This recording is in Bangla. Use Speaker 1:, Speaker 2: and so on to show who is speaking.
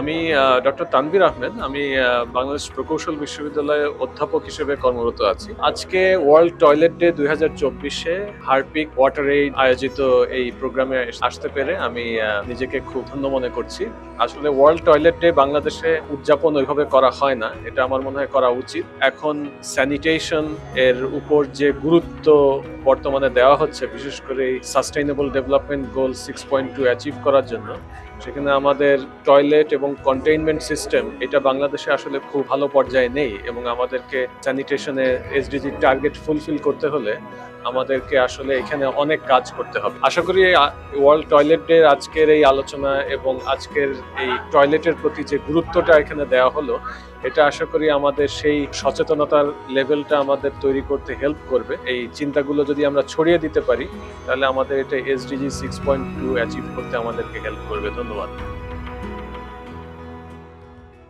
Speaker 1: আমি ডক্টর তানভীর আহমেদ। আমি বাংলাদেশ প্রকৌশল বিশ্ববিদ্যালয়ে অধ্যাপক হিসেবে কর্মরত আছি। আজকে ওয়ার্ল্ড টয়লেট ডে 2024-এ হারপিক ওয়াটার এইড আয়োজিত এই প্রোগ্রামে আসতে পেরে আমি নিজেকে খুব ধন্য মনে করছি। আসলে ওয়ার্ল্ড টয়লেট ডে বাংলাদেশে উদযাপন ওইভাবে করা হয় না, এটা আমার মনে হয় করা উচিত। এখন স্যানিটেশন এর উপর যে গুরুত্ব বর্তমানে দেওয়া হচ্ছে, বিশেষ করে সাস্টেইনেবল ডেভেলপমেন্ট গোল 6.2 অ্যাচিভ করার জন্য, সেখানে আমাদের টয়লেট এবং কন্টেইনমেন্ট সিস্টেম এটা বাংলাদেশে আসলে খুব ভালো পর্যায়ে নেই এবং আমাদেরকে স্যানিটেশনে এসডিজি টার্গেট ফুলফিল করতে হলে আমাদেরকে আসলে এখানে অনেক কাজ করতে হবে। আশা করি ওয়ার্ল্ড টয়লেট ডে আজকের এই আলোচনা এবং আজকের এই টয়লেটের প্রতি যে গুরুত্বটা এখানে দেওয়া হলো, এটা আশা করি আমাদের সেই সচেতনতার লেভেলটা আমাদের তৈরি করতে হেল্প করবে। এই চিন্তাগুলো যদি আমরা ছড়িয়ে দিতে পারি তাহলে আমাদের এটা এসডিজি 6.2 অ্যাচিভ করতে আমাদেরকে হেল্প করবে। ধন্যবাদ।